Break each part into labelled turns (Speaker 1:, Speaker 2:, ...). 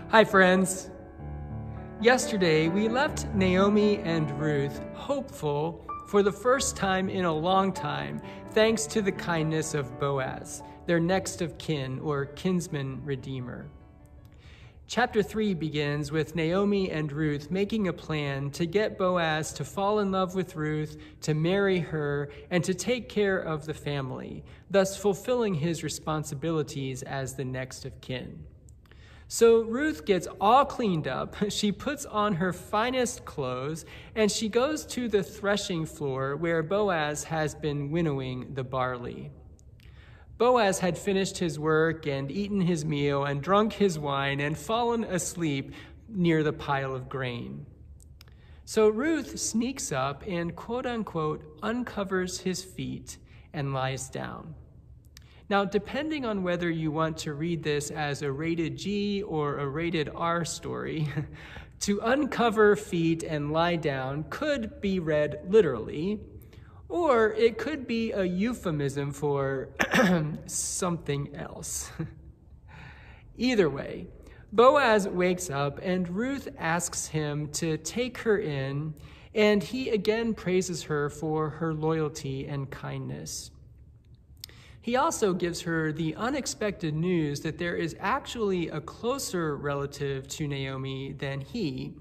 Speaker 1: Hi, friends. Yesterday, we left Naomi and Ruth hopeful for the first time in a long time, thanks to the kindness of Boaz, their next of kin or kinsman redeemer. Chapter 3 begins with Naomi and Ruth making a plan to get Boaz to fall in love with Ruth, to marry her, and to take care of the family, thus fulfilling his responsibilities as the next of kin. So Ruth gets all cleaned up, she puts on her finest clothes, and she goes to the threshing floor where Boaz has been winnowing the barley. Boaz had finished his work and eaten his meal and drunk his wine and fallen asleep near the pile of grain. So Ruth sneaks up and quote-unquote uncovers his feet and lies down. Now, depending on whether you want to read this as a rated G or a rated R story, to uncover feet and lie down could be read literally, or it could be a euphemism for something else. Either way, Boaz wakes up and Ruth asks him to take her in, and he again praises her for her loyalty and kindness. He also gives her the unexpected news that there is actually a closer relative to Naomi than he,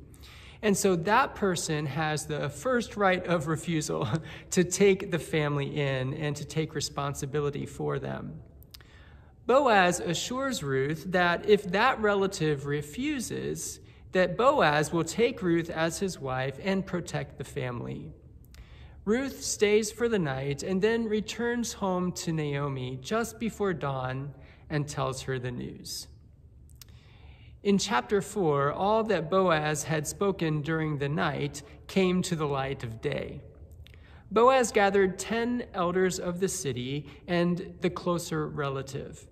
Speaker 1: and so that person has the first right of refusal to take the family in and to take responsibility for them. Boaz assures Ruth that if that relative refuses, that Boaz will take Ruth as his wife and protect the family. Ruth stays for the night and then returns home to Naomi just before dawn and tells her the news. In chapter 4, all that Boaz had spoken during the night came to the light of day. Boaz gathered 10 elders of the city and the closer relative.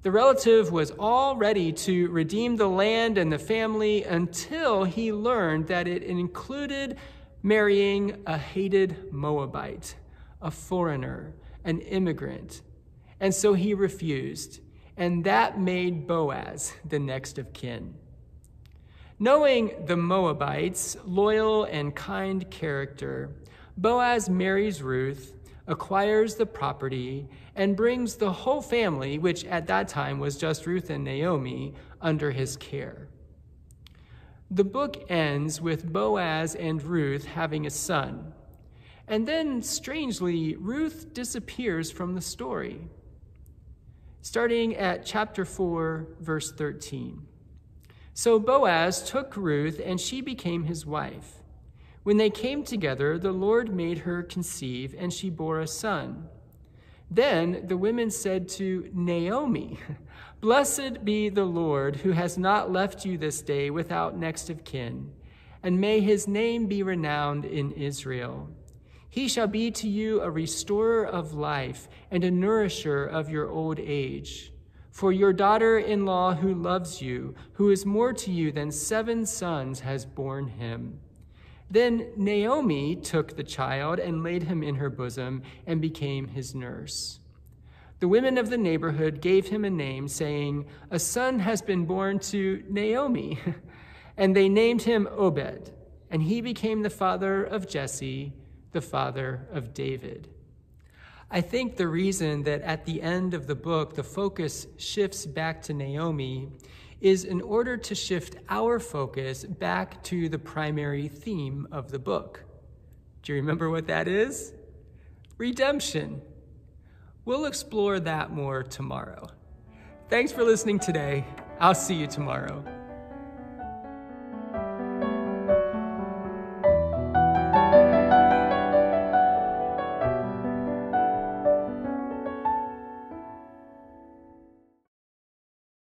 Speaker 1: The relative was all ready to redeem the land and the family until he learned that it included marrying a hated Moabite, a foreigner, an immigrant. And so he refused, and that made Boaz the next of kin. Knowing the Moabites' loyal and kind character, Boaz marries Ruth, acquires the property, and brings the whole family, which at that time was just Ruth and Naomi, under his care. The book ends with Boaz and Ruth having a son. And then, strangely, Ruth disappears from the story. Starting at chapter 4, verse 13. So Boaz took Ruth, and she became his wife. When they came together, the Lord made her conceive, and she bore a son. Then the women said to Naomi, "Blessed be the Lord, who has not left you this day without next of kin, and may his name be renowned in Israel. He shall be to you a restorer of life and a nourisher of your old age. For your daughter-in-law who loves you, who is more to you than 7 sons, has borne him." Then Naomi took the child and laid him in her bosom and became his nurse. The women of the neighborhood gave him a name, saying, "A son has been born to Naomi." And they named him Obed, and he became the father of Jesse, the father of David. I think the reason that at the end of the book the focus shifts back to Naomi is in order to shift our focus back to the primary theme of the book. Do you remember what that is? Redemption. We'll explore that more tomorrow. Thanks for listening today. I'll see you tomorrow.